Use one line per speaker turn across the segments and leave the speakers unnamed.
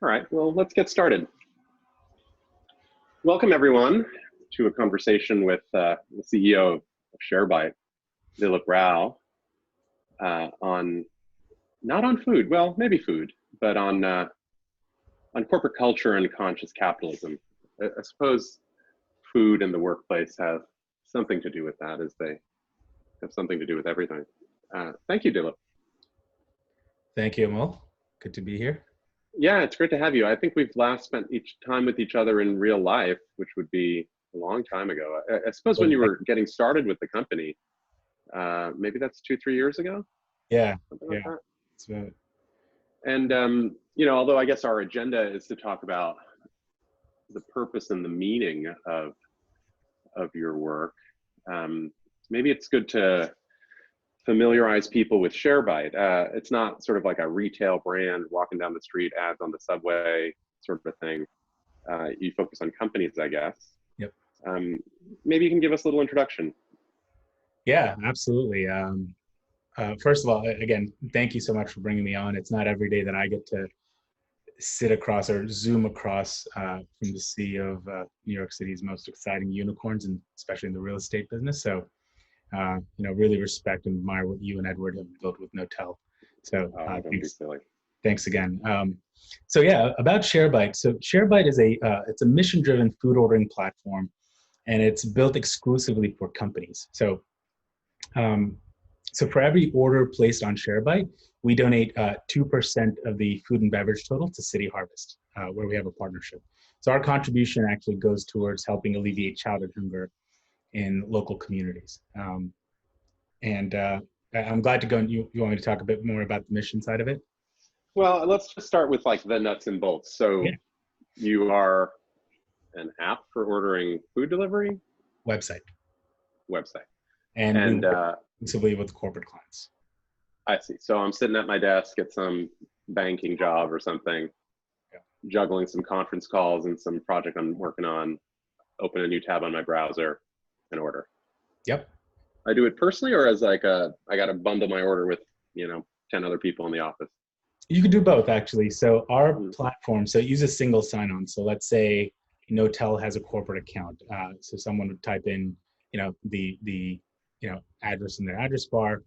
All right, well, let's get started. Welcome, everyone, to a conversation with the CEO of Sharebite, Dilip Rao, not on food, well, maybe food, but on corporate culture and conscious capitalism. I suppose food and the workplace have something to do with that, as they have something to do with everything. Thank you, Dilip.
Thank you, Amol. Good to be here.
Yeah, it's great to have you. I think we've last spent time with each other in real life, which would be a long time ago. I suppose when you were getting started with the company, maybe that's 2-3 years ago?
Yeah,
something like
that.
And, you know, although I guess our agenda is to talk about the purpose and the meaning of your work, maybe it's good to familiarize people with Sharebite. It's not sort of like a retail brand, walking down the street, ads on the subway sort of a thing. You focus on companies, I guess.
Yep.
Maybe you can give us a little introduction.
Yeah, absolutely. First of all, again, thank you so much for bringing me on. It's not every day that I get to sit across or zoom across from the CEO of New York City's most exciting unicorns, and especially in the real estate business. So, you know, really respect and admire what you and Edward have built with Knotel. So thanks again. So yeah, about Sharebite. So Sharebite is it's a mission-driven food ordering platform, and it's built exclusively for companies. So, so for every order placed on Sharebite, we donate 2% of the food and beverage total to City Harvest, where we have a partnership. So our contribution actually goes towards helping alleviate childhood hunger in local communities. And I'm glad to go. You want me to talk a bit more about the mission side of it?
Well, let's just start with like the nuts and bolts. So yeah. You are an app for ordering food delivery?
Website.
And
exclusively with corporate clients.
I see. So I'm sitting at my desk at some banking job or something, juggling some conference calls and some project I'm working on, open a new tab on my browser and order.
Yep.
I do it personally, or as like I got to bundle my order with, you know, 10 other people in the office?
You can do both, actually. So our platform, so it uses single sign-on. So let's say Knotel has a corporate account. So someone would type in, you know, the address in their address bar.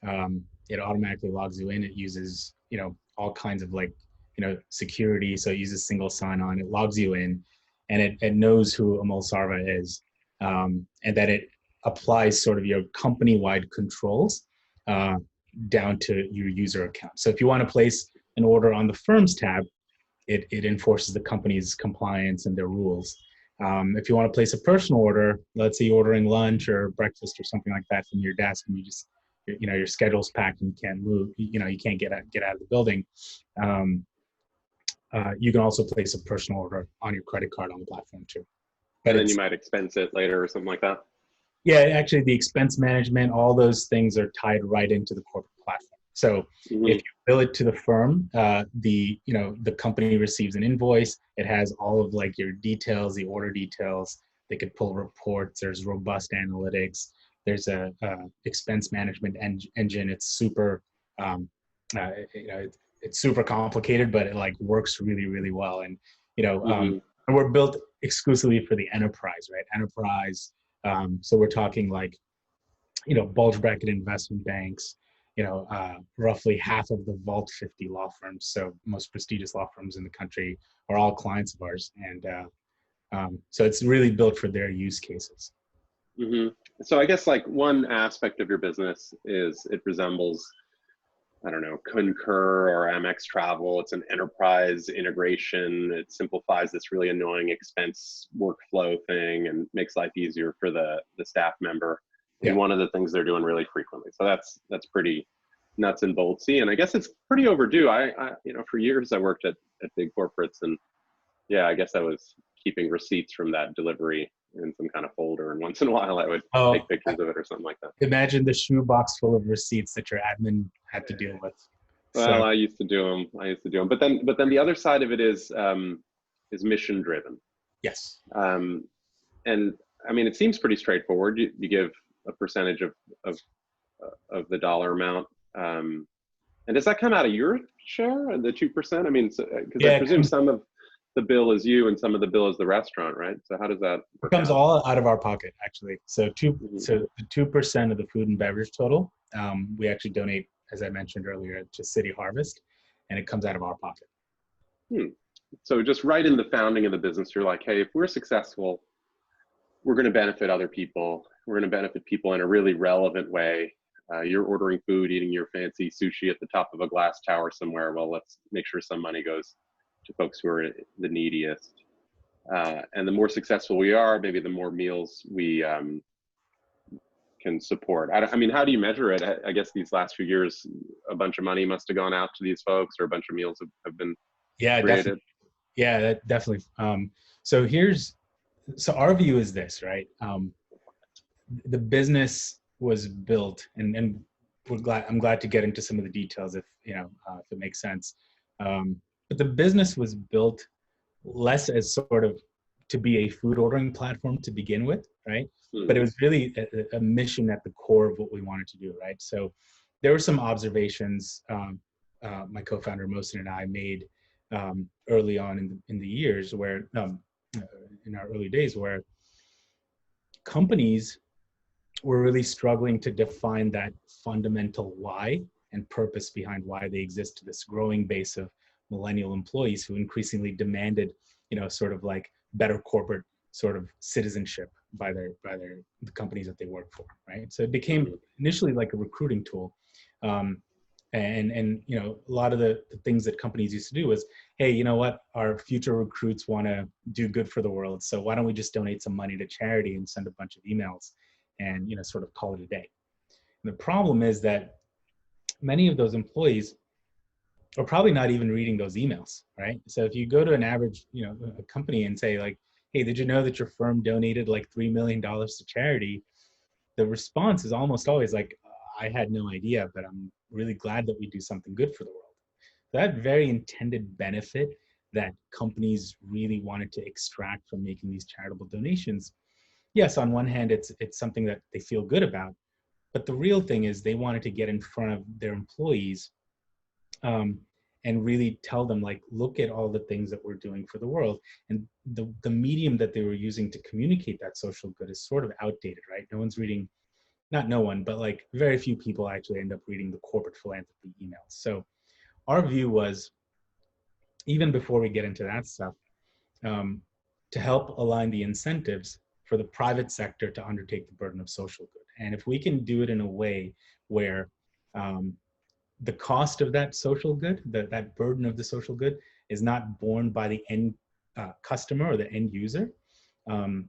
It automatically logs you in. It uses, you know, all kinds of like, you know, security. So it uses single sign-on. It logs you in, and it knows who Amol Sarva is, and that it applies sort of your company-wide controls down to your user account. So if you want to place an order on the firm's tab, it enforces the company's compliance and their rules. If you want to place a personal order, let's say you're ordering lunch or breakfast or something like that from your desk, and you just, you know, your schedule's packed and you can't move, you know, you can't get out of the building, you can also place a personal order on your credit card on the platform too.
But then you might expense it later or something like that?
Yeah, actually the expense management, all those things are tied right into the corporate platform. So if you bill it to the firm, the company receives an invoice. It has all of like your details, the order details. They could pull reports. There's robust analytics. There's a expense management engine. It's super, it's super complicated, but it like works really, really well. And and we're built exclusively for the enterprise, right? Enterprise. So we're talking like, you know, bulge bracket investment banks, you know, roughly half of the Vault 50 law firms, so most prestigious law firms in the country, are all clients of ours. And so it's really built for their use cases.
So I guess like one aspect of your business is it resembles, I don't know, Concur or Amex Travel. It's an enterprise integration. It simplifies this really annoying expense workflow thing and makes life easier for the staff member. And one of the things they're doing really frequently. So that's pretty nuts and boltsy. And I guess it's pretty overdue. I you know, for years I worked at big corporates, and yeah, I guess I was keeping receipts from that delivery in some kind of folder, and once in a while I would take pictures of it or something like that.
Imagine the shoebox full of receipts that your admin had to deal with.
Well, I used to do them. But then the other side of it is mission driven.
Yes.
And I mean, it seems pretty straightforward. You give a percentage of the dollar amount, and And does that come out of your share, the 2%? I mean, because I
Yeah,
presume some of the bill is you and some of the bill is the restaurant, right? So how does that
it
work
comes
out?
all out of our pocket, actually. So
Mhm.
so the 2% of the food and beverage total, we actually donate, as I mentioned earlier, to City Harvest, and it comes out of our pocket.
Hmm. So just right in the founding of the business, you're like, hey, if we're successful, we're going to benefit other people. We're going to benefit people in a really relevant way. You're ordering food, eating your fancy sushi at the top of a glass tower somewhere. Well, let's make sure some money goes to folks who are the neediest. And the more successful we are, maybe the more meals we can support. I mean, how do you measure it? I guess these last few years, a bunch of money must have gone out to these folks, or a bunch of meals have been
Yeah,
created.
definitely. Yeah, that definitely. So so our view is this, right? The business was built, and I'm glad to get into some of the details if if it makes sense. But the business was built less as sort of to be a food ordering platform to begin with, right? But it
Hmm.
was really a mission at the core of what we wanted to do, right? So there were some observations my co-founder Mohsen and I made early on in the years where in our early days where companies were really struggling to define that fundamental why and purpose behind why they exist to this growing base of millennial employees who increasingly demanded, sort of like better corporate sort of citizenship by the companies that they work for, right? So it became
Hmm.
initially like a recruiting tool. And a lot of the things that companies used to do was, hey, you know what, our future recruits want to do good for the world, so why don't we just donate some money to charity and send a bunch of emails and sort of call it a day. And the problem is that many of those employees are probably not even reading those emails, right? So if you go to an average a company and say like, hey, did you know that your firm donated like $3 million to charity? The response is almost always like, I had no idea, but I'm really glad that we do something good for the world. That very intended benefit that companies really wanted to extract from making these charitable donations, yes, on one hand, it's something that they feel good about, but the real thing is they wanted to get in front of their employees um, and really tell them like, look at all the things that we're doing for the world. And the medium that they were using to communicate that social good is sort of outdated, right? No one's reading, not no one, but like very few people actually end up reading the corporate philanthropy emails. So our view was, even before we get into that stuff, um, to help align the incentives for the private sector to undertake the burden of social good. And if we can do it in a way where um, the cost of that social good, that burden of the social good, is not borne by the end customer or the end user, um,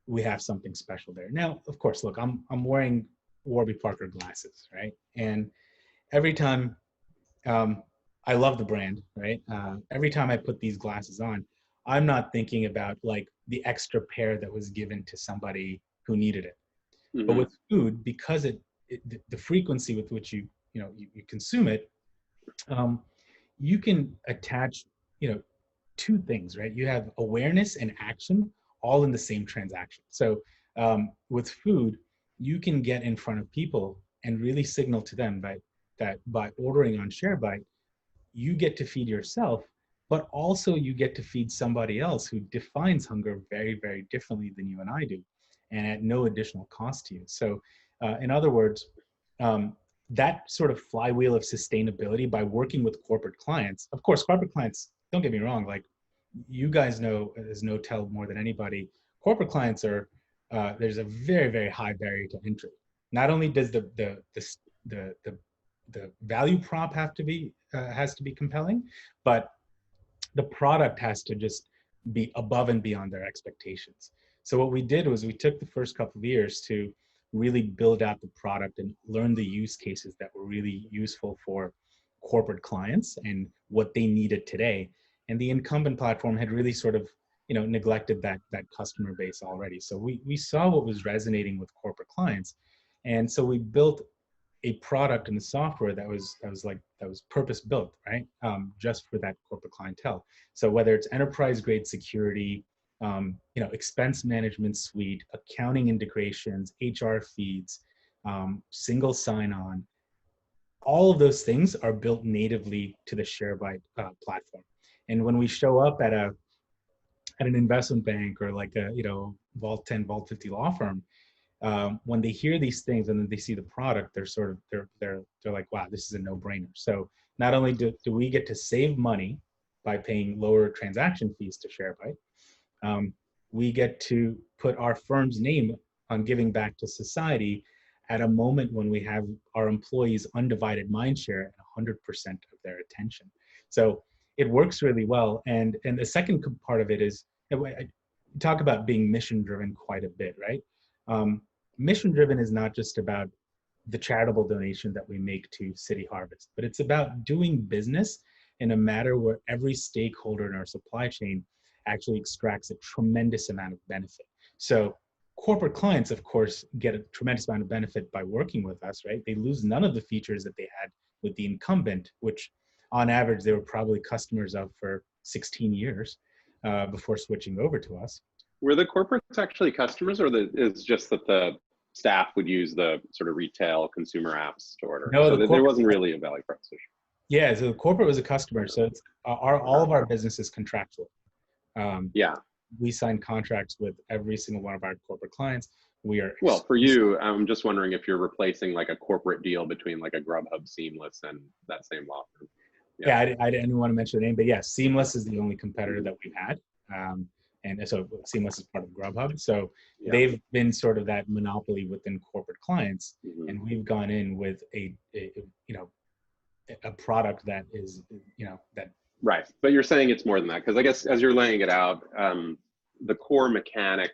we have something special there. Now, of course, look, I'm wearing Warby Parker glasses, right? And every time um, I love the brand, right? Every time I put these glasses on, I'm not thinking about like the extra pair that was given to somebody who needed it. But
Hmm.
with food, because the frequency with which you consume it, um, you can attach two things, right? You have awareness and action all in the same transaction. So with food, you can get in front of people and really signal to them that by ordering on Sharebite, you get to feed yourself, but also you get to feed somebody else who defines hunger very, very differently than you and I do, and at no additional cost to you. So, in other words, that sort of flywheel of sustainability by working with corporate clients. Of course, corporate clients, don't get me wrong, like you guys know as Knotel more than anybody, corporate clients are there's a very, very high barrier to entry. Not only does the the value prop have to be has to be compelling, but the product has to just be above and beyond their expectations. So what we did was we took the first couple of years to really build out the product and learn the use cases that were really useful for corporate clients and what they needed today. And the incumbent platform had really sort of neglected that customer base already. So we saw what was resonating with corporate clients, and so we built a product and a software that was purpose built, right, just for that corporate clientele. So whether it's enterprise grade security, expense management suite, accounting integrations, HR feeds, single sign on, all of those things are built natively to the Sharebite platform. And when we show up at an investment bank or like a, Vault 10, Vault 50 law firm, when they hear these things and then they see the product, they're like, wow, this is a no-brainer. So not only do we get to save money by paying lower transaction fees to Sharebite, we get to put our firm's name on giving back to society at a moment when we have our employees' undivided mind share and 100% of their attention. So it works really well. And the second part of it is, I talk about being mission driven quite a bit, right? Mission driven is not just about the charitable donation that we make to City Harvest, but it's about doing business in a manner where every stakeholder in our supply chain actually extracts a tremendous amount of benefit. So corporate clients, of course, get a tremendous amount of benefit by working with us, right? They lose none of the features that they had with the incumbent, which on average, they were probably customers of for 16 years before switching over to us.
Were the corporates actually customers, or is just that the staff would use the sort of retail consumer apps to order?
No,
so there wasn't really a value proposition.
Yeah, so the corporate was a customer. So it's all of our business is contractual.
Yeah.
We sign contracts with every single one of our corporate clients. We are
well for you. I'm just wondering if you're replacing like a corporate deal between like a Grubhub, Seamless, and that same law firm.
Yeah, I didn't want to mention the name, but yeah, Seamless is the only competitor that we've had. And so Seamless is part of Grubhub. So they've been sort of that monopoly within corporate clients. Mm-hmm. And we've gone in with a product that is, that.
Right. But you're saying it's more than that, because I guess as you're laying it out, the core mechanic,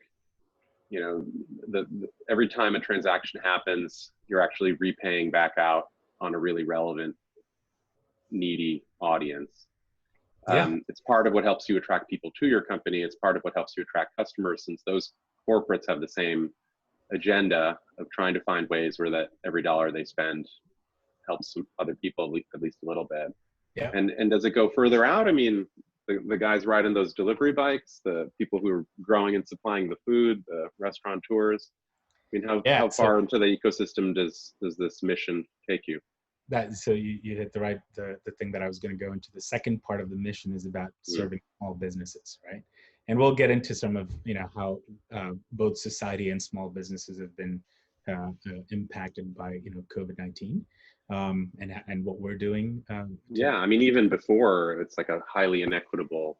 every time a transaction happens, you're actually repaying back out on a really relevant, needy audience. It's part of what helps you attract people to your company. It's part of what helps you attract customers, since those corporates have the same agenda of trying to find ways where that every dollar they spend helps some other people at least a little bit.
Yeah.
And does it go further out? I mean, the guys riding those delivery bikes, the people who are growing and supplying the food, the restaurateurs. I mean, how far into the ecosystem does this mission take you?
So you hit the thing that I was going to go into. The second part of the mission is about serving small businesses, right? And we'll get into some of how both society and small businesses have been impacted by COVID-19 and what we're doing.
I mean, even before, it's like a highly inequitable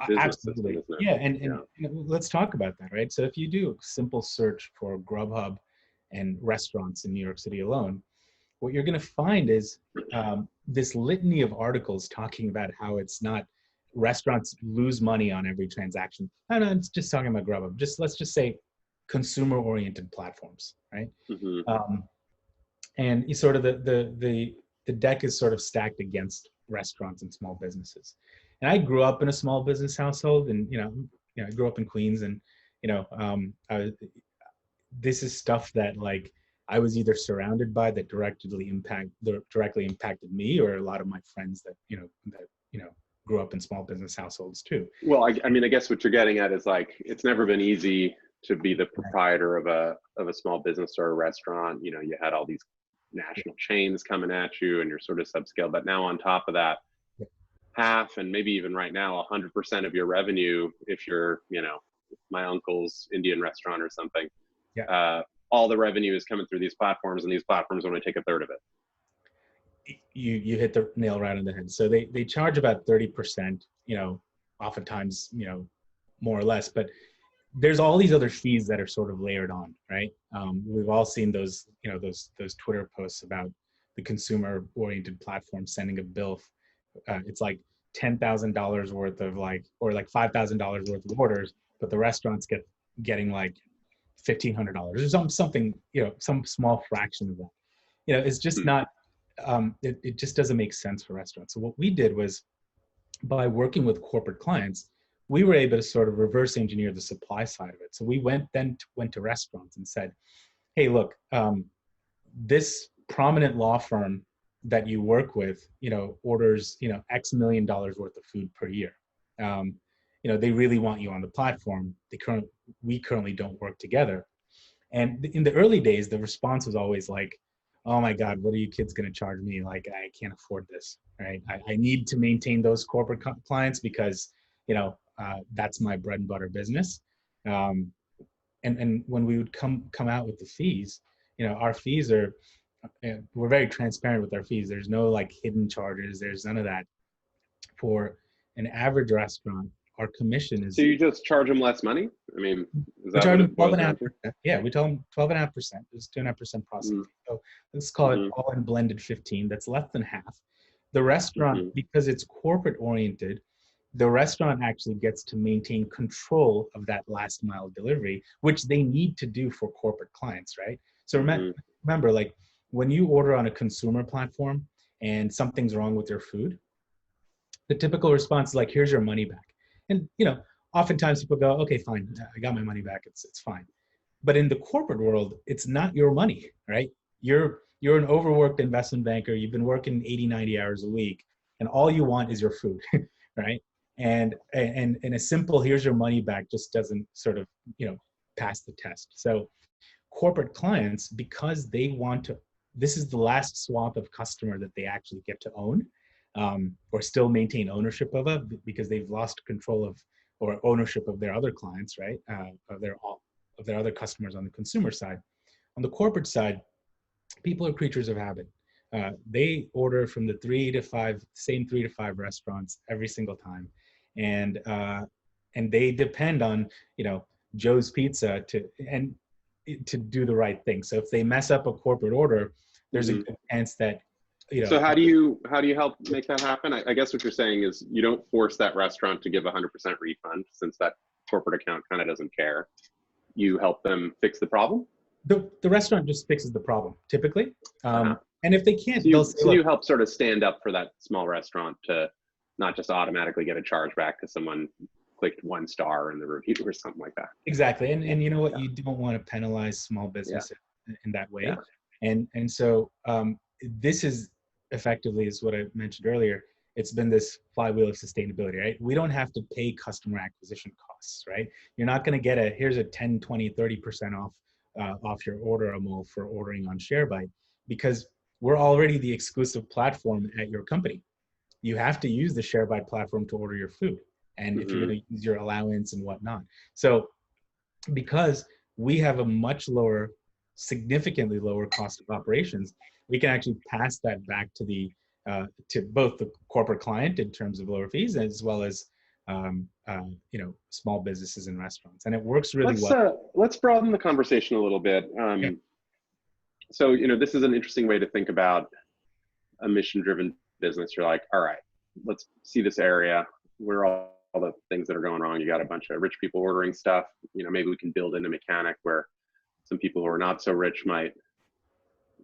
business system, isn't it?
Yeah, and let's talk about that, right? So if you do a simple search for Grubhub and restaurants in New York City alone, what you're going to find is this litany of articles talking about how it's not, restaurants lose money on every transaction. No, it's just talking about Grubhub. Let's just say consumer-oriented platforms, right? Mm-hmm. And you sort of the deck is sort of stacked against restaurants and small businesses. And I grew up in a small business household, and I grew up in Queens, and this is stuff that like I was either surrounded by that directly impacted me, or a lot of my friends that grew up in small business households too.
Well, I mean, I guess what you're getting at is like, it's never been easy to be the proprietor of a small business or a restaurant. You had all these national chains coming at you, and you're sort of subscale. But now on top of that, half, and maybe even right now, 100% of your revenue, if you're, my uncle's Indian restaurant or something, all the revenue is coming through these platforms, and these platforms only take a third of it.
You hit the nail right on the head. So they charge about 30%, oftentimes, more or less, but there's all these other fees that are sort of layered on, right? We've all seen those Twitter posts about the consumer-oriented platform sending a bill. It's like $10,000 worth of or $5,000 worth of orders, but the restaurants getting like $1,500 or something, some small fraction of that. It's just not. It just doesn't make sense for restaurants. So what we did was, by working with corporate clients, we were able to sort of reverse engineer the supply side of it. So we went to restaurants and said, hey, look, this prominent law firm that you work with, orders, X million dollars worth of food per year. They really want you on the platform. We currently don't work together. And in the early days, the response was always like, oh my God, what are you kids going to charge me? Like, I can't afford this, right? I need to maintain those corporate clients because, that's my bread and butter business. Um, and when we would come out with the fees, our fees are, we're very transparent with our fees. There's no like hidden charges. There's none of that. For an average restaurant, our commission
So
is,
you just charge them less money? I mean, is
we
that
charge
what
them
it
twelve
boils
and a
down
half
to?
percent. Yeah, we tell them 12.5%. There's 2.5% processing
Mm-hmm.
fee. So let's call it all in blended 15. That's less than half. The restaurant,
Mm-hmm.
because it's corporate oriented, the restaurant actually gets to maintain control of that last mile delivery, which they need to do for corporate clients, right? So
Mm-hmm.
remember, like when you order on a consumer platform and something's wrong with your food, the typical response is like, here's your money back. And oftentimes people go, okay, fine, I got my money back, it's fine. But in the corporate world, it's not your money, right? You're an overworked investment banker. You've been working 80, 90 hours a week, and all you want is your food, right? And a simple here's your money back just doesn't sort of, pass the test. So corporate clients, because they want to, this is the last swath of customer that they actually get to own, or still maintain ownership of it, because they've lost control of or ownership of their other clients, right? Of their other customers on the consumer side. On the corporate side, people are creatures of habit. They order from the same 3 to 5 restaurants every single time, and they depend on Joe's Pizza to do the right thing. So if they mess up a corporate order, there's a
Mm-hmm.
good chance that
So how do you help make that happen? I guess what you're saying is you don't force that restaurant to give 100% refund, since that corporate account kind of doesn't care. You help them fix the problem.
the restaurant just fixes the problem typically.
Uh-huh.
And if they
So
can't,
you
they'll say,
so you
look,
help sort of stand up for that small restaurant to not just automatically get a charge back because someone clicked 1 star in the review or something like that.
exactly. And you know what?
Yeah.
You don't want to penalize small
Yeah.
business in that way.
Yeah.
And so this is effectively, is what I mentioned earlier. It's been this flywheel of sustainability, right? We don't have to pay customer acquisition costs, right? You're not going to get here's a 10, 20, 30% off your order, Amol, for ordering on Sharebite, because we're already the exclusive platform at your company. You have to use the Sharebite platform to order your food, and if you're
Mm-hmm.
going to use your allowance and whatnot. So because we have a much lower, significantly lower cost of operations, we can actually pass that back to both the corporate client in terms of lower fees, as well as small businesses and restaurants, and it works really well.
Let's broaden the conversation a little bit.
Yeah.
So this is an interesting way to think about a mission-driven business. You're like, all right, let's see this area. Where are all the things that are going wrong? You got a bunch of rich people ordering stuff. Maybe we can build in a mechanic where some people who are not so rich might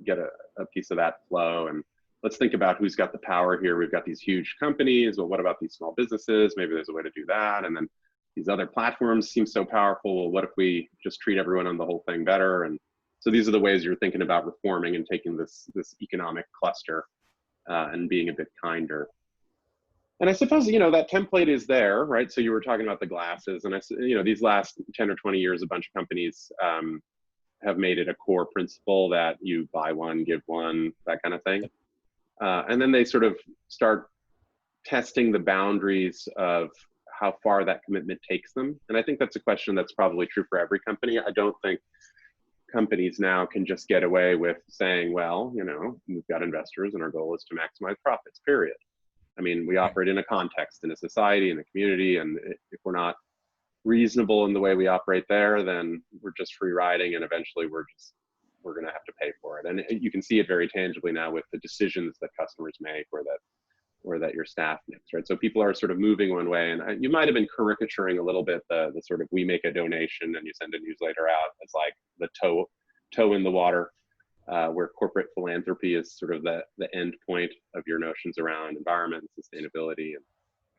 get a piece of that flow. And let's think about who's got the power here. We've got these huge companies. Well, what about these small businesses? Maybe there's a way to do that. And then these other platforms seem so powerful. Well, what if we just treat everyone on the whole thing better? And so these are the ways you're thinking about reforming and taking this economic cluster and being a bit kinder. And I suppose, that template is there, right? So you were talking about the glasses, and these last 10 or 20 years, a bunch of companies have made it a core principle that you buy one, give one, that kind of thing. And then they sort of start testing the boundaries of how far that commitment takes them. And I think that's a question that's probably true for every company. I don't think companies now can just get away with saying, well, we've got investors and our goal is to maximize profits, period. I mean, we operate in a context, in a society, in a community, and if we're not reasonable in the way we operate there, then we're just free riding, and eventually we're going to have to pay for it. And you can see it very tangibly now with the decisions that customers make, or that your staff makes, right? So people are sort of moving one way, and you might have been caricaturing a little bit the sort of, we make a donation and you send a newsletter out as like the toe in the water, where corporate philanthropy is sort of the end point of your notions around environment, sustainability,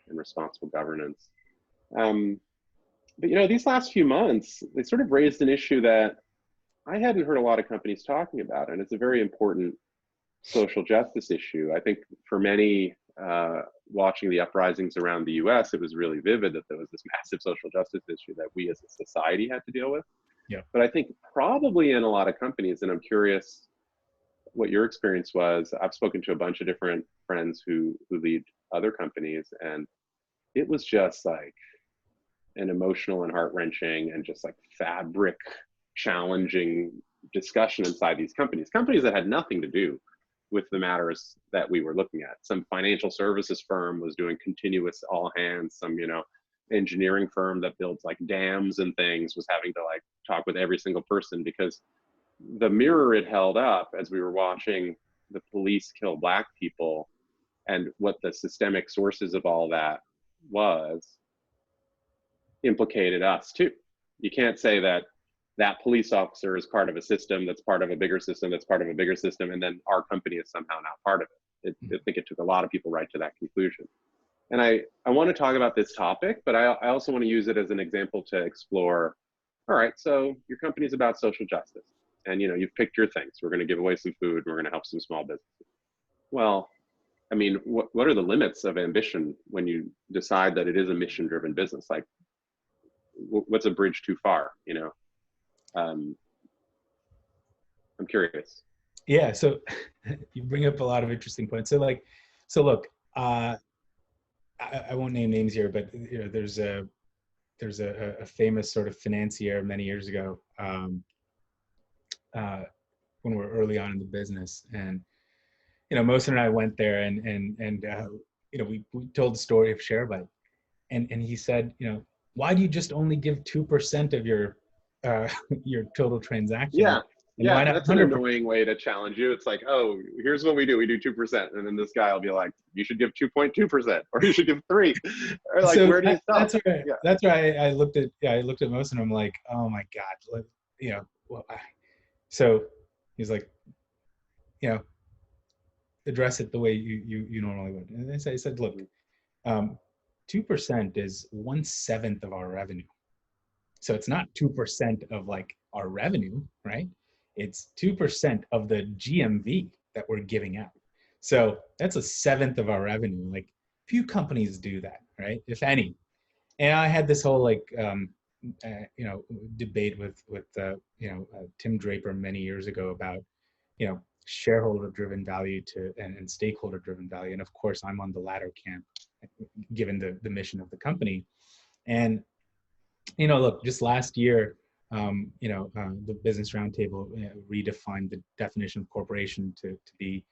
and responsible governance. But these last few months, they sort of raised an issue that I hadn't heard a lot of companies talking about, and it's a very important social justice issue. I think for many, watching the uprisings around the US, it was really vivid that there was this massive social justice issue that we as a society had to deal with.
Yeah.
But I think probably in a lot of companies, and I'm curious what your experience was. I've spoken to a bunch of different friends who lead other companies, and it was just like an emotional and heart-wrenching and just like fabric challenging discussion inside these companies that had nothing to do with the matters that we were looking at. Some financial services firm was doing continuous all hands. Some, engineering firm that builds like dams and things was having to like talk with every single person, because the mirror it held up as we were watching the police kill Black people and what the systemic sources of all that was implicated us too. You can't say that that police officer is part of a system that's part of a bigger system that's part of a bigger system, and then our company is somehow not part of it. I think it took a lot of people right to that conclusion. And I want to talk about this topic, but I also want to use it as an example to explore, all right, so your company is about social justice, and you've picked your things. We're going to give away some food, and we're going to help some small businesses. Well, I mean, what are the limits of ambition when you decide that it is a mission-driven business? Like, what's a bridge too far, I'm curious.
Yeah, so you bring up a lot of interesting points. So look, I won't name names here, but there's a famous sort of financier many years ago, when we were early on in the business, and Mohsen and I went there, and we told the story of Sharebite, and he said, why do you just only give 2% of your total transaction?
Yeah.
And
yeah, that's an annoying way to challenge you. It's like, oh, here's what we do. We do 2%. And then this guy will be like, you should give 2.2%, or you should give 3. Or like, so where do you stop?
That's right. Yeah. That's right. I looked at most, and I'm like, oh my God. So he's like, address it the way you normally would. And I said, look, 2% is 1/7 of our revenue. So it's not 2% of like our revenue, right? It's 2% of the GMV that we're giving out. So that's 1/7 of our revenue. Like, few companies do that, right? If any. And I had this whole debate with Tim Draper many years ago about shareholder-driven value and stakeholder-driven value. And of course, I'm on the latter camp, given the mission of the company. And look, just last year, the Business Roundtable redefined the definition of corporation to be,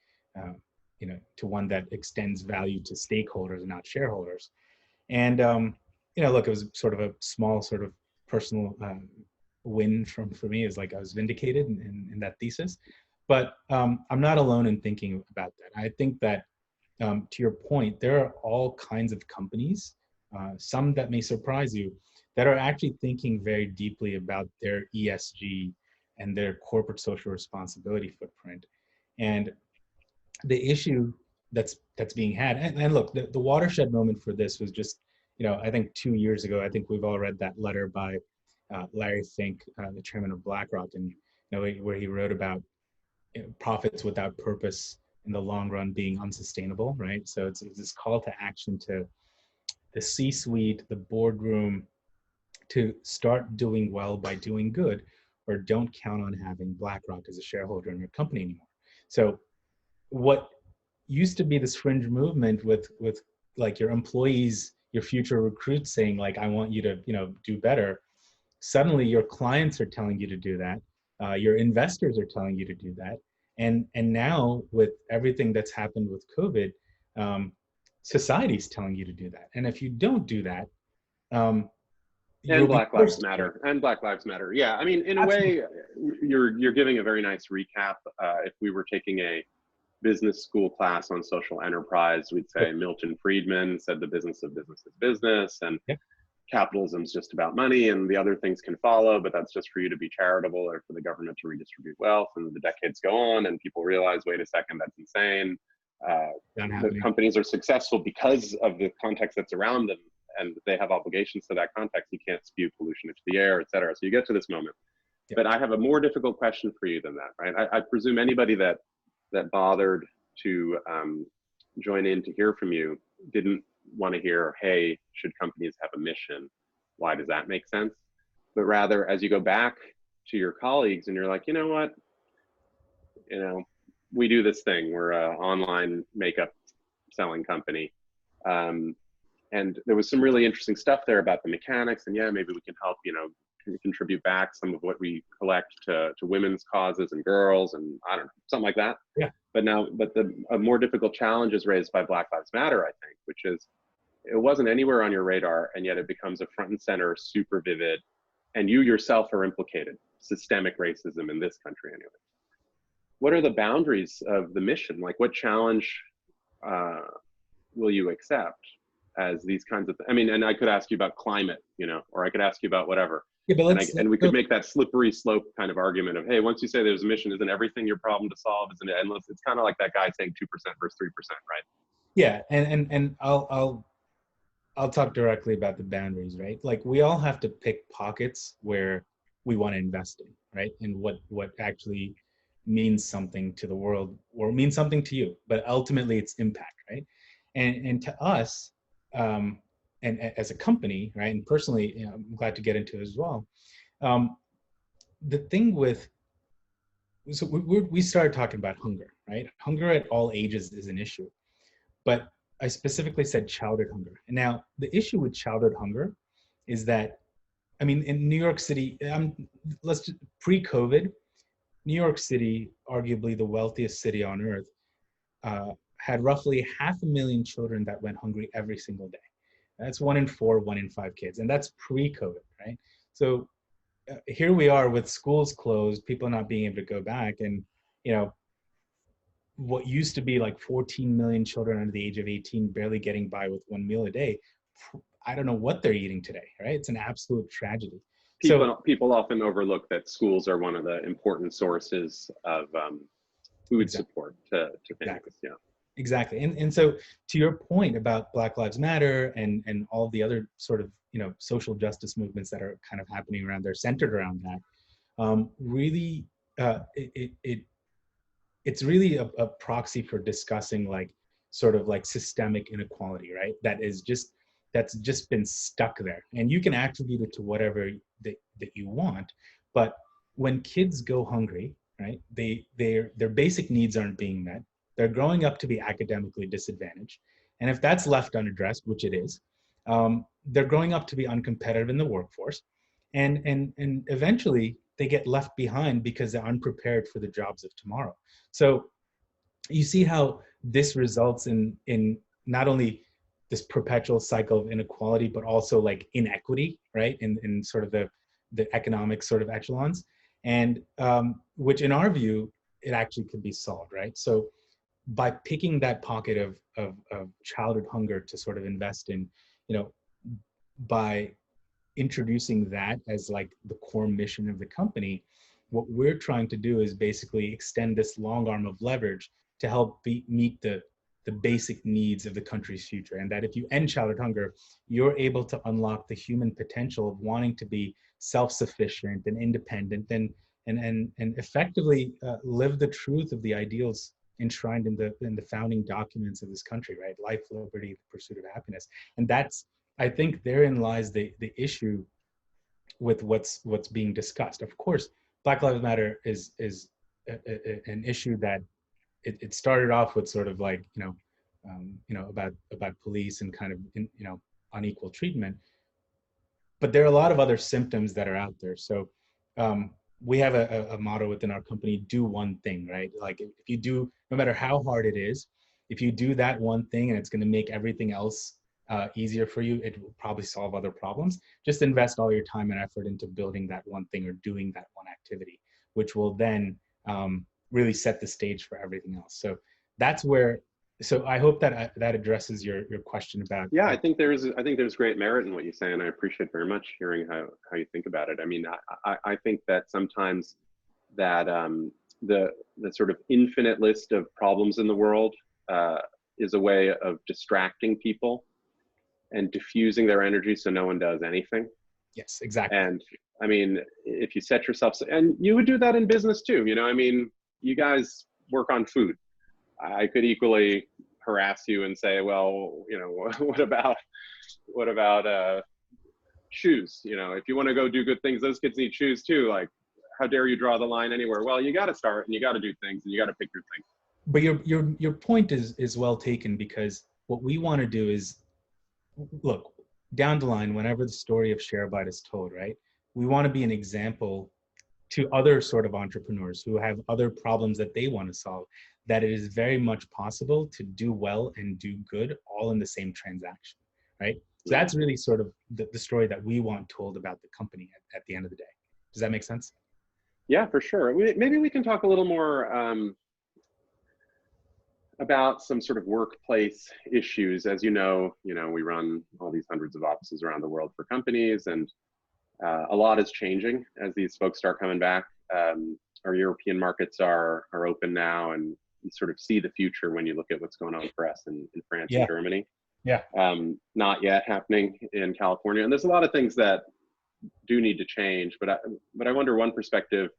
to one that extends value to stakeholders and not shareholders. And look, it was sort of a small sort of personal win for me. Is like I was vindicated in that thesis. But I'm not alone in thinking about that. I think that, to your point, there are all kinds of companies, some that may surprise you, that are actually thinking very deeply about their ESG and their corporate social responsibility footprint. And the issue that's being had, and look, the watershed moment for this was just, I think 2 years ago. I think we've all read that letter by Larry Fink, the chairman of BlackRock, and where he wrote about profits without purpose in the long run being unsustainable, right? So it's this call to action to the C-suite, the boardroom, to start doing well by doing good, or don't count on having BlackRock as a shareholder in your company anymore. So what used to be this fringe movement with like your employees, your future recruits saying like, I want you to, do better. Suddenly your clients are telling you to do that. Your investors are telling you to do that. And now with everything that's happened with COVID, society's telling you to do that. And if you don't do that,
and Black Lives Matter. Yeah, I mean, in a way, you're giving a very nice recap. If we were taking a business school class on social enterprise, we'd say Milton Friedman said the business of business is business, and capitalism is just about money, and the other things can follow, but that's just for you to be charitable or for the government to redistribute wealth. And the decades go on, and people realize, wait a second, that's insane. The companies are successful because of the context that's around them, and they have obligations to that context. You can't spew pollution into the air, et cetera. So you get to this moment. But I have a more difficult question for you than that, right? I presume anybody that bothered to join in to hear from you didn't want to hear, hey, should companies have a mission? Why does that make sense? But rather, as you go back to your colleagues and you're like, you know what, we do this thing. We're an online makeup selling company. And there was some really interesting stuff there about the mechanics, and yeah, maybe we can help, contribute back some of what we collect to women's causes and girls, and I don't know, something like that.
Yeah.
But a more difficult challenge is raised by Black Lives Matter, I think, which is it wasn't anywhere on your radar, and yet it becomes a front and center, super vivid, and you yourself are implicated. Systemic racism in this country, anyway. What are the boundaries of the mission? Like, what challenge will you accept as these kinds of, and I could ask you about climate, or I could ask you about whatever.
Yeah, but
and we could make that slippery slope kind of argument of, hey, once you say there's a mission, isn't everything your problem to solve? Isn't it endless? It's kind of like that guy saying 2% versus 3%, right?
Yeah, and I'll talk directly about the boundaries, right? Like, we all have to pick pockets where we want to invest in, right? And what actually means something to the world or means something to you, but ultimately it's impact, right? And to us, and as a company, right? And personally, I'm glad to get into it as well. The thing with, so we started talking about hunger, right? Hunger at all ages is an issue, but I specifically said childhood hunger. And now the issue with childhood hunger is that, in New York City, pre-COVID, New York City, arguably the wealthiest city on earth, had roughly 500,000 children that went hungry every single day. That's 1 in 4, 1 in 5 kids. And that's pre-COVID, right? So here we are with schools closed, people not being able to go back. And, what used to be like 14 million children under the age of 18 barely getting by with 1 meal a day, I don't know what they're eating today, right? It's an absolute tragedy.
People often overlook that schools are one of the important sources of food support to families. Yeah.
Exactly. And so to your point about Black Lives Matter and all the other sort of, social justice movements that are kind of happening around there, centered around that, really, it's really a proxy for discussing sort of systemic inequality, right? That's just been stuck there. And you can attribute it to whatever that you want, but when kids go hungry, right, their basic needs aren't being met. They're growing up to be academically disadvantaged. And if that's left unaddressed, which it is, they're growing up to be uncompetitive in the workforce. And eventually they get left behind because they're unprepared for the jobs of tomorrow. So you see how this results in not only this perpetual cycle of inequality, but also inequity, right? In sort of the economic sort of echelons, and which in our view, it actually could be solved, right? So by picking that pocket of childhood hunger to sort of invest in, by introducing that as the core mission of the company, what we're trying to do is basically extend this long arm of leverage to help meet the basic needs of the country's future. And that if you end childhood hunger, you're able to unlock the human potential of wanting to be self-sufficient and independent and effectively live the truth of the ideals enshrined in the founding documents of this country, right? Life, liberty, the pursuit of happiness. And I think therein lies the issue with what's being discussed. Of course, Black Lives Matter is an issue that it started off with sort of about police and kind of unequal treatment, but there are a lot of other symptoms that are out there. So we have a motto within our company: do one thing, right? If you do, no matter how hard it is, if you do that one thing and it's going to make everything else easier for you, it will probably solve other problems. Just invest all your time and effort into building that one thing or doing that one activity, which will then really set the stage for everything else. So that's where. So I hope that addresses your question about.
Yeah, I think there's great merit in what you say, and I appreciate very much hearing how you think about it. I think that sometimes that the sort of infinite list of problems in the world is a way of distracting people and diffusing their energy so no one does anything.
Yes, exactly.
And if you set yourself, and you would do that in business too, you guys work on food. I could equally harass you and say, well, what about shoes? If you want to go do good things, those kids need shoes too. How dare you draw the line anywhere? Well, you got to start and you got to do things and you got to pick your thing.
but your point is well taken, because what we want to do is, look, down the line, whenever the story of Sharebite is told, right, we want to be an example to other sort of entrepreneurs who have other problems that they want to solve, that it is very much possible to do well and do good all in the same transaction, right? So
Yeah.
that's really sort of the story that we want told about the company at the end of the day. Does that make sense?
Yeah, for sure. Maybe we can talk a little more about some sort of workplace issues. As you know, we run all these hundreds of offices around the world for companies, and a lot is changing as these folks start coming back. Our European markets are open now, and you sort of see the future when you look at what's going on for us in France and
Yeah.
Germany.
Yeah.
Not yet happening in California, and there's a lot of things that do need to change. But I wonder, one perspective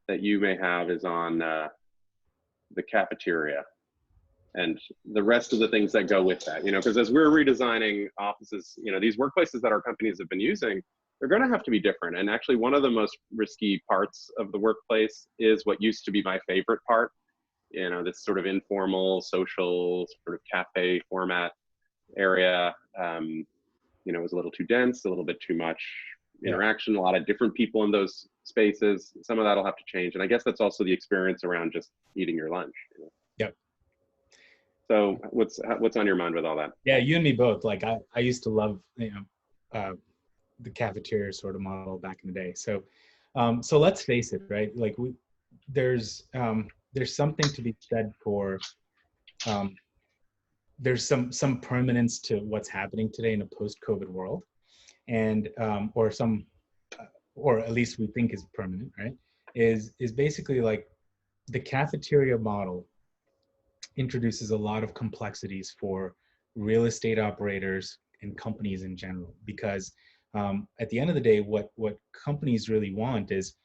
that you may have is on the cafeteria and the rest of the things that go with that. Because as we're redesigning offices, these workplaces that our companies have been using, they're going to have to be different. And actually, one of the most risky parts of the workplace is what used to be my favorite part. This sort of informal, social, sort of cafe format area. It was a little too dense, a little bit too much interaction, a lot of different people in those spaces. Some of that'll have to change. And I guess that's also the experience around just eating your lunch.
Yep.
So what's on your mind with all that?
Yeah, you and me both. Like I used to love, the cafeteria sort of model back in the day. So, so let's face it, right? Like there's something to be said for, there's some permanence to what's happening today in a post-COVID world, and or at least we think is permanent, right? Is basically like the cafeteria model introduces a lot of complexities for real estate operators and companies in general, because at the end of the day, what companies really want is,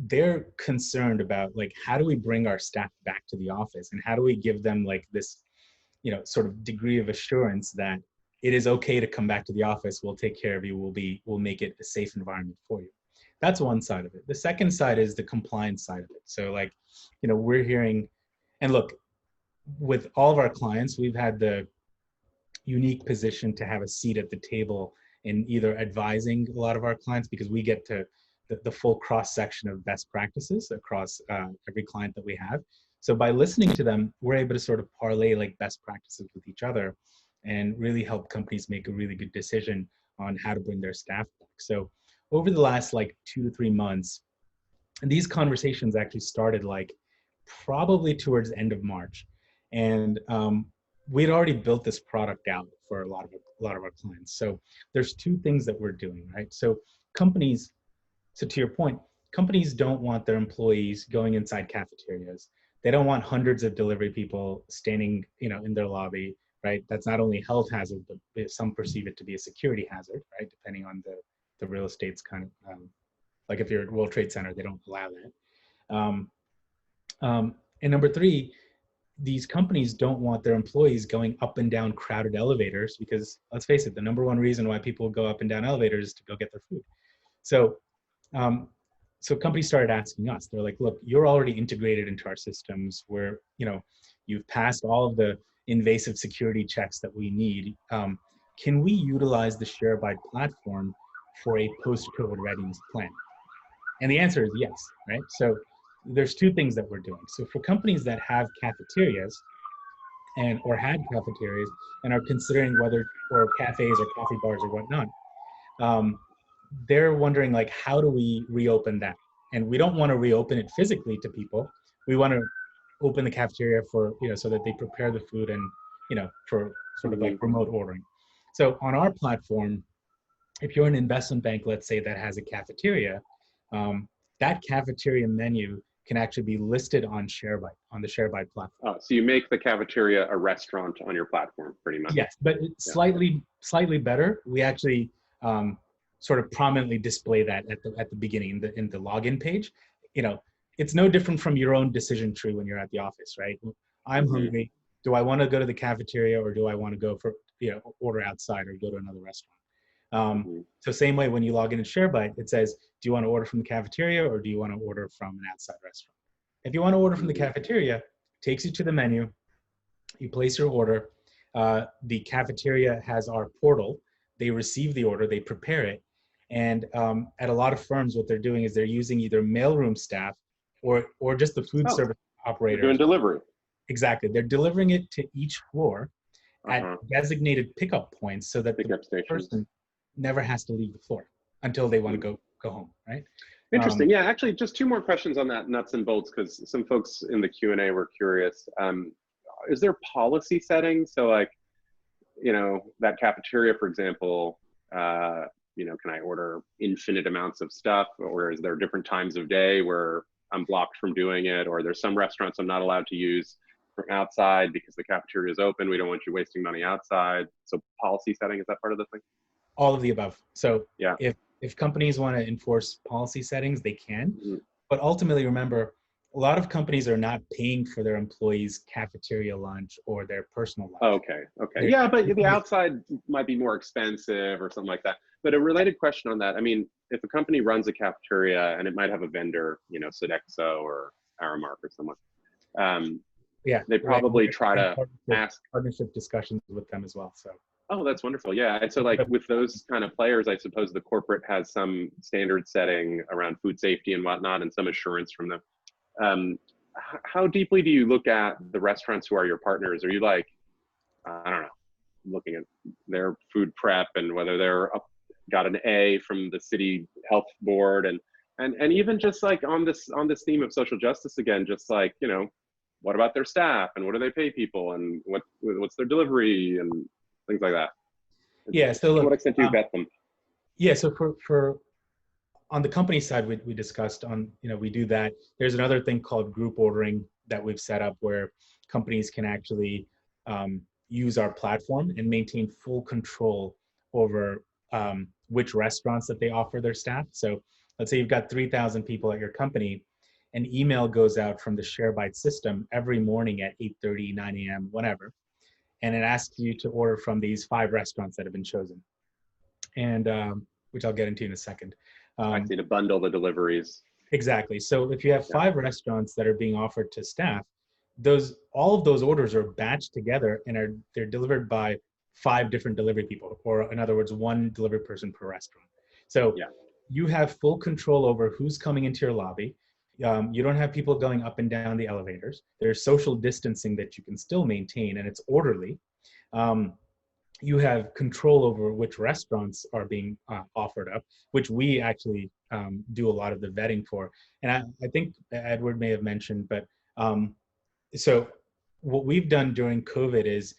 they're concerned about, like, how do we bring our staff back to the office, and how do we give them like this, sort of degree of assurance that it is okay to come back to the office. We'll take care of you. We'll make it a safe environment for you. That's one side of it. The second side is the compliance side of it. So like, we're hearing, and look, with all of our clients, we've had the unique position to have a seat at the table in either advising a lot of our clients, because we get to the full cross section of best practices across every client that we have. So by listening to them, we're able to sort of parlay like best practices with each other and really help companies make a really good decision on how to bring their staff back. So over the last like 2 to 3 months, and these conversations actually started like probably towards the end of March. And we'd already built this product out for a lot of our clients. So there's 2 things that we're doing, right? So to your point, companies don't want their employees going inside cafeterias. They don't want hundreds of delivery people standing, in their lobby, right? That's not only a health hazard, but some perceive it to be a security hazard, right? Depending on the real estate's kind of, like if you're at World Trade Center, they don't allow that. And number 3, these companies don't want their employees going up and down crowded elevators, because let's face it, the number 1 reason why people go up and down elevators is to go get their food. So companies started asking us. They're like, look, you're already integrated into our systems where, you've passed all of the invasive security checks that we need. Can we utilize the Sharebite platform for a post-COVID readiness plan? And the answer is yes, right? So there's 2 things that we're doing. So for companies that have cafeterias or had cafeterias and are considering whether, or cafes or coffee bars or whatnot, they're wondering like, how do we reopen that? And we don't want to reopen it physically to people. We want to open the cafeteria for, so that they prepare the food and, for sort of like remote ordering. So on our platform, if you're an investment bank, let's say, that has a cafeteria, that cafeteria menu can actually be listed on Sharebite, on the Sharebite platform.
So you make the cafeteria a restaurant on your platform, pretty much.
Yes, but it's slightly better. We actually sort of prominently display that at the beginning in the login page. It's no different from your own decision tree when you're at the office, right? I'm hungry. Do I want to go to the cafeteria, or do I want to go for order outside or go to another restaurant? So same way, when you log in Sharebite, it says, do you want to order from the cafeteria, or do you want to order from an outside restaurant? If you want to order from the cafeteria, takes you to the menu, you place your order. The cafeteria has our portal. They receive the order, they prepare it. And at a lot of firms, what they're doing is they're using either mailroom staff or just the food
Oh,
service
they're doing
operators.
delivery.
Exactly. They're delivering it to each floor at
Uh-huh.
designated pickup points so that the
Pickup stations.
person never has to leave the floor until they want to go home, right?
Interesting. Yeah, actually, just two more questions on that nuts and bolts, because some folks in the Q&A were curious. Is there policy setting? So like, that cafeteria, for example, can I order infinite amounts of stuff, or is there different times of day where I'm blocked from doing it, or there's some restaurants I'm not allowed to use from outside because the cafeteria is open. We don't want you wasting money outside. So policy setting, is that part of the thing?
All of the above. So
yeah,
if companies want to enforce policy settings, they can.
Mm-hmm.
But ultimately, remember, a lot of companies are not paying for their employees' cafeteria lunch or their personal lunch.
Okay. Yeah, but the outside might be more expensive or something like that. But a related question on that, I mean, if a company runs a cafeteria and it might have a vendor, Sodexo or Aramark or someone, they probably try to ask
partnership discussions with them as well. So.
Oh, that's wonderful. Yeah. And so like with those kind of players, I suppose the corporate has some standard setting around food safety and whatnot, and some assurance from them. How deeply do you look at the restaurants who are your partners? Are you like, I don't know, looking at their food prep and whether they're got an A from the city health board, and even just like on this theme of social justice again, just like, what about their staff and what do they pay people and what's their delivery and things like that?
Yeah. So look,
to what extent do you vet them?
Yeah. So for on the company side, we discussed on, we do that. There's another thing called group ordering that we've set up where companies can actually use our platform and maintain full control over which restaurants that they offer their staff. So let's say you've got 3,000 people at your company, an email goes out from the Sharebite system every morning at 8:30, 9 a.m., whatever. And it asks you to order from these 5 restaurants that have been chosen, and which I'll get into in a second.
I see, to bundle the deliveries.
Exactly. So if you have 5 restaurants that are being offered to staff, all of those orders are batched together and they're delivered by 5 different delivery people, or in other words, 1 delivery person per restaurant. So you have full control over who's coming into your lobby. You don't have people going up and down the elevators. There's social distancing that you can still maintain, and it's orderly. You have control over which restaurants are being offered up, which we actually do a lot of the vetting for. And I think Edward may have mentioned, but so what we've done during COVID is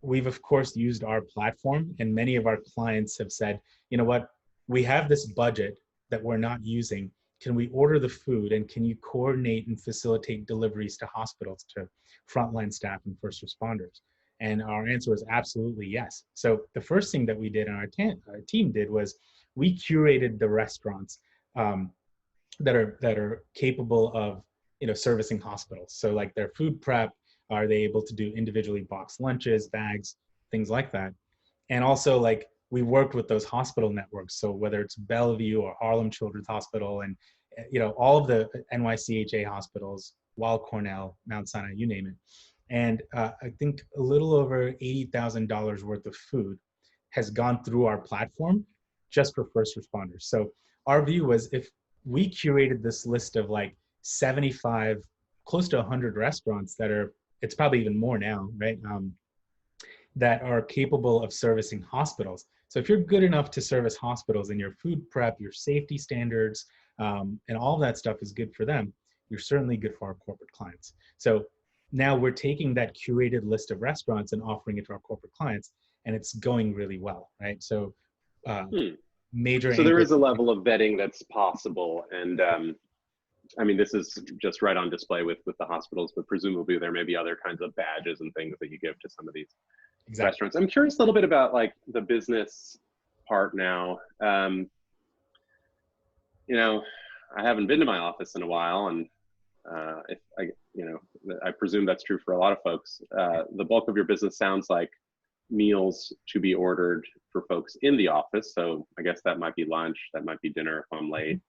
we've, of course, used our platform, and many of our clients have said, you know what, we have this budget that we're not using. Can we order the food, and can you coordinate and facilitate deliveries to hospitals, to frontline staff and first responders? And our answer was absolutely yes. So the first thing that we did, and our team did, was we curated the restaurants that are capable of servicing hospitals. So like their food prep, are they able to do individually boxed lunches, bags, things like that? And also, like, we worked with those hospital networks. So whether it's Bellevue or Harlem Children's Hospital, and all of the NYCHA hospitals, Weill Cornell, Mount Sinai, you name it. And I think a little over $80,000 worth of food has gone through our platform just for first responders. So our view was, if we curated this list of like 75, close to 100 restaurants that are, it's probably even more now, right? That are capable of servicing hospitals. So if you're good enough to service hospitals, and your food prep, your safety standards, and all of that stuff is good for them, you're certainly good for our corporate clients. So now we're taking that curated list of restaurants and offering it to our corporate clients, and it's going really well, right? So major.
So there is a level of vetting that's possible, and I mean, this is just right on display with the hospitals, but presumably there may be other kinds of badges and things that you give to some of these restaurants. I'm curious a little bit about like the business part now. I haven't been to my office in a while, and if I presume that's true for a lot of folks. The bulk of your business sounds like meals to be ordered for folks in the office. So I guess that might be lunch, that might be dinner if I'm late.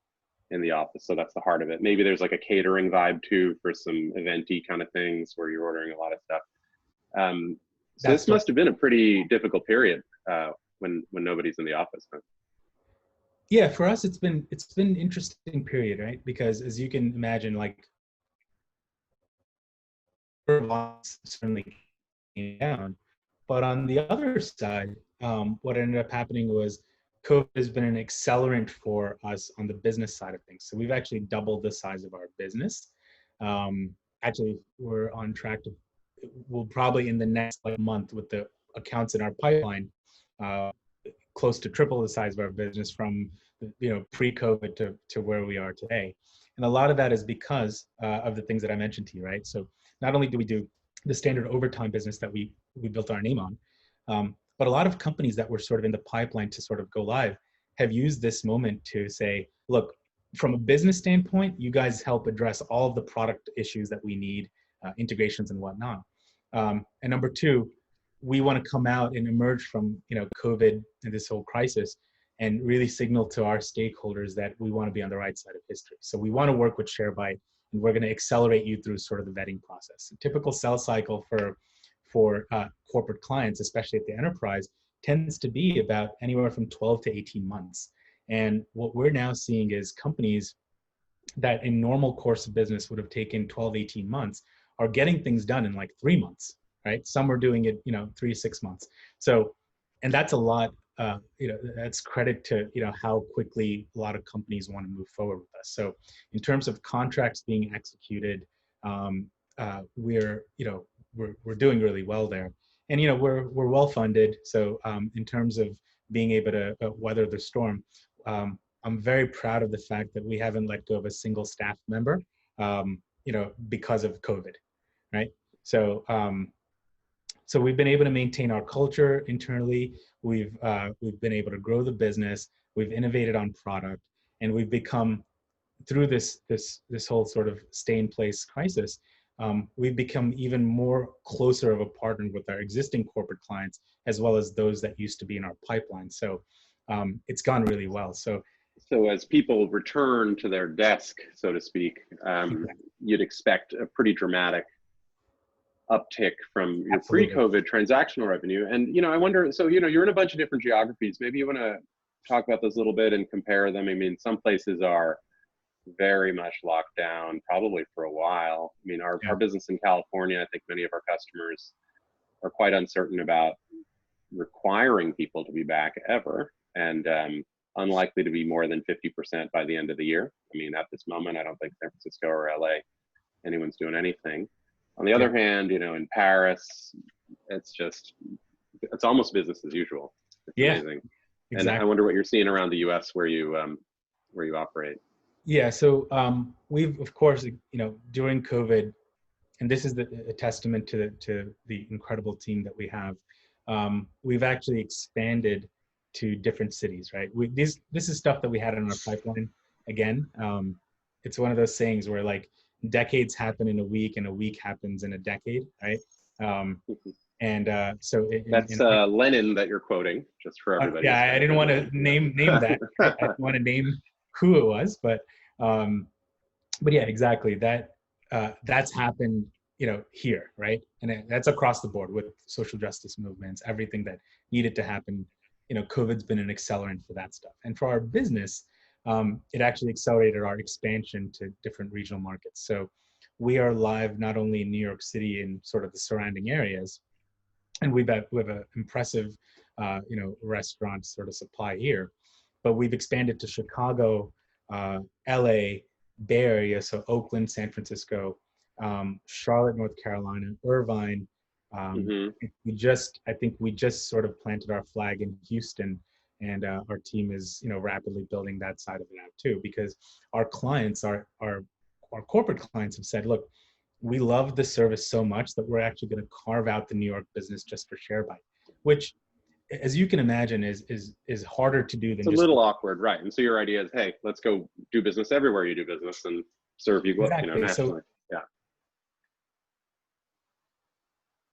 in the office. So that's the heart of it. Maybe there's like a catering vibe too for some eventy kind of things where you're ordering a lot of stuff. So
That's
this must have been a pretty difficult period when nobody's in the office. Huh?
Yeah, for us, it's been an interesting period, right? Because as you can imagine, like certainly came down, but on the other side, what ended up happening was COVID has been an accelerant for us on the business side of things. So we've actually doubled the size of our business. Actually, we're on track to, we'll probably in the next month with the accounts in our pipeline, close to triple the size of our business from pre-COVID to where we are today. And a lot of that is because of the things that I mentioned to you, right? So not only do we do the standard overtime business that we built our name on, but a lot of companies that were sort of in the pipeline to sort of go live have used this moment to say, look, from a business standpoint, you guys help address all of the product issues that we need, integrations and whatnot. And number two, we want to come out and emerge from COVID and this whole crisis and really signal to our stakeholders that we want to be on the right side of history. So we want to work with Sharebite, and we're going to accelerate you through sort of the vetting process. A typical sales cycle for corporate clients, especially at the enterprise, tends to be about anywhere from 12 to 18 months. And what we're now seeing is companies that in normal course of business would have taken 12, 18 months are getting things done in like 3 months, right? Some are doing it, 3 to 6 months. So, and that's a lot, that's credit to, how quickly a lot of companies want to move forward with us. So in terms of contracts being executed, we're doing really well there. And, we're well funded. So in terms of being able to weather the storm, I'm very proud of the fact that we haven't let go of a single staff member, because of COVID, right? So, so we've been able to maintain our culture internally. We've been able to grow the business. We've innovated on product, and we've become, through this whole sort of stay in place crisis, we've become even more closer of a partner with our existing corporate clients, as well as those that used to be in our pipeline. So it's gone really well. So
as people return to their desk, so to speak, you'd expect a pretty dramatic uptick from your pre-COVID transactional revenue. And, I wonder, so, you're in a bunch of different geographies. Maybe you want to talk about those a little bit and compare them. I mean, some places are very much locked down, probably for a while. I mean, our business in California, I think many of our customers are quite uncertain about requiring people to be back ever, and unlikely to be more than 50% by the end of the year. I mean, at this moment, I don't think San Francisco or LA, anyone's doing anything. On the other hand, in Paris, it's almost business as usual. It's amazing. Exactly. And I wonder what you're seeing around the US where you operate.
Yeah, so we've, of course, during COVID, and this is a testament to the incredible team that we have, we've actually expanded to different cities, right? This is stuff that we had in our pipeline. Again, it's one of those sayings where like decades happen in a week and a week happens in a decade, right? So
that's Lenin that you're quoting, just for everybody.
Yeah, I didn't want to name that. I didn't want to name who it was, but yeah, exactly. That's happened, here, right? And that's across the board with social justice movements, everything that needed to happen. COVID's been an accelerant for that stuff. And for our business, it actually accelerated our expansion to different regional markets. So we are live not only in New York City and sort of the surrounding areas, and we have an impressive, restaurant sort of supply here, but we've expanded to Chicago, LA, Bay Area, so Oakland, San Francisco, Charlotte, North Carolina, Irvine. I think we just sort of planted our flag in Houston, and our team is, rapidly building that side of it out too, because our clients, our corporate clients have said, look, we love the service so much that we're actually going to carve out the New York business just for Sharebite, which, as you can imagine, is harder to do than
it's a little awkward, right? And so your idea is, hey, let's go do business everywhere you do business and serve you, nationally. So, yeah.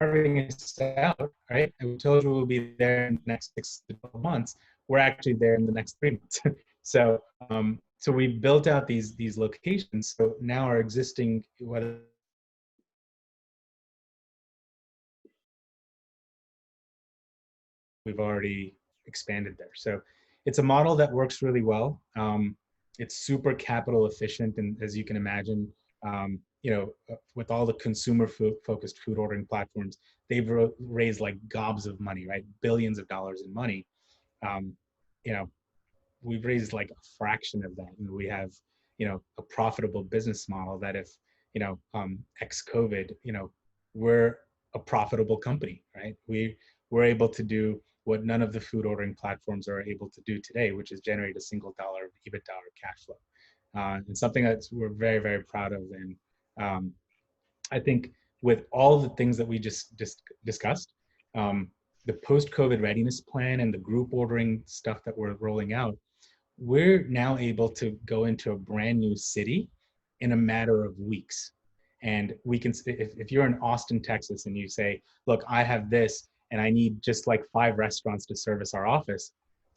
Carving it out, right? And we told you we'll be there in the next 6 to 12 months. We're actually there in the next 3 months. So so we built out these locations. So now our existing, whether we've already expanded there. So it's a model that works really well. It's super capital efficient, and as you can imagine, with all the consumer focused food ordering platforms, they've raised like gobs of money, right? Billions of dollars in money. Um, you know, we've raised like a fraction of that, and we have a profitable business model that if ex-COVID, we're a profitable company, right? We're able to do what none of the food ordering platforms are able to do today, which is generate a single dollar of EBITDA or cash flow. And something that we're very, very proud of. And I think with all the things that we just discussed, the post-COVID readiness plan and the group ordering stuff that we're rolling out, we're now able to go into a brand new city in a matter of weeks. And we can, if you're in Austin, Texas, and you say, look, I have this, and I need just like 5 restaurants to service our office,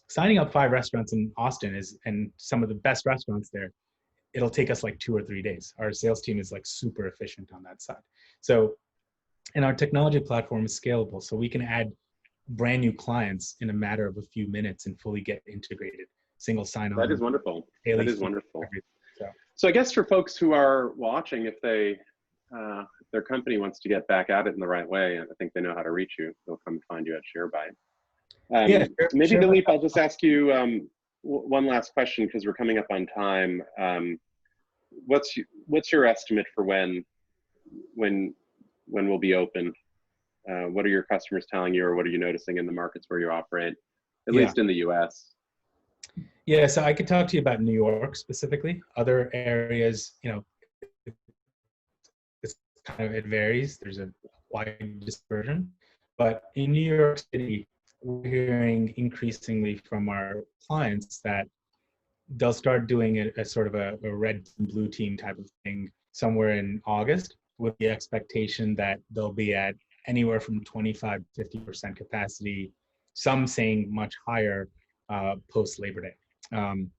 signing up 5 restaurants in Austin and some of the best restaurants there, it'll take us like 2 or 3 days. Our sales team is like super efficient on that side. So, and our technology platform is scalable. So we can add brand new clients in a matter of a few minutes and fully get integrated. Single sign-on.
That is wonderful. That is wonderful. So I guess for folks who are watching, if their company wants to get back at it in the right way, I think they know how to reach you. They'll come find you at Sharebite. Maybe Dilip, I'll just ask you one last question because we're coming up on time. What's your estimate for when we'll be open? What are your customers telling you, or what are you noticing in the markets where you operate, at least in the US?
Yeah, so I could talk to you about New York specifically. Other areas, it varies. There's a wide dispersion. But in New York City, we're hearing increasingly from our clients that they'll start doing a sort of a red team, blue team type of thing somewhere in August, with the expectation that they'll be at anywhere from 25 to 50% capacity, some saying much higher post Labor Day.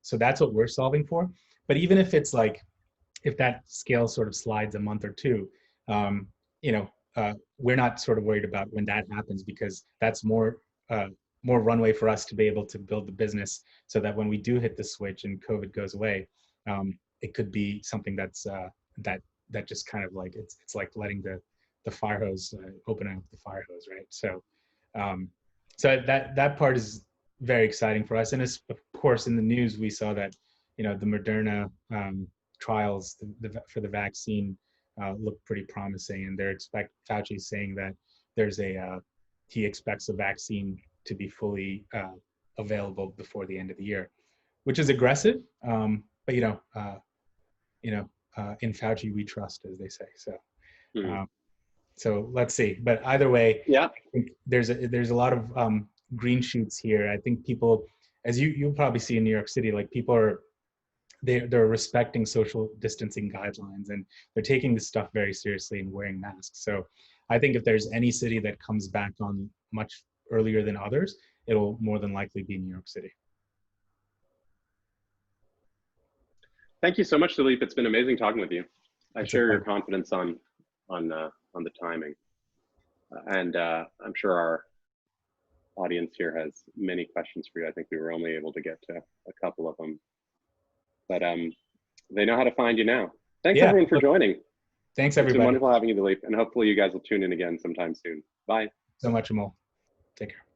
So that's what we're solving for. But even if it's like, if that scale sort of slides a month or two, we're not sort of worried about when that happens, because that's more runway for us to be able to build the business so that when we do hit the switch and COVID goes away, it could be something that's that just kind of like, it's like letting the fire hose, opening up the fire hose, right? So so that part is very exciting for us. And it's, of course, in the news, we saw that, the Moderna trials for the vaccine look pretty promising. And Fauci's saying that he expects a vaccine to be fully available before the end of the year, which is aggressive. But, in Fauci, we trust, as they say. So, so let's see. But either way,
yeah,
I think there's a lot of green shoots here. I think people, as you'll probably see in New York City, like people they're respecting social distancing guidelines, and they're taking this stuff very seriously and wearing masks. So I think if there's any city that comes back on much earlier than others, it'll more than likely be New York City.
Thank you so much, Dilip. It's been amazing talking with you. I share your confidence on the timing, and I'm sure our audience here has many questions for you. I think we were only able to get to a couple of them, but they know how to find you now. Thanks everyone for joining.
Thanks everybody.
It's been wonderful having you, Dilip, and hopefully you guys will tune in again sometime soon. Bye.
So much, Amol. Take care.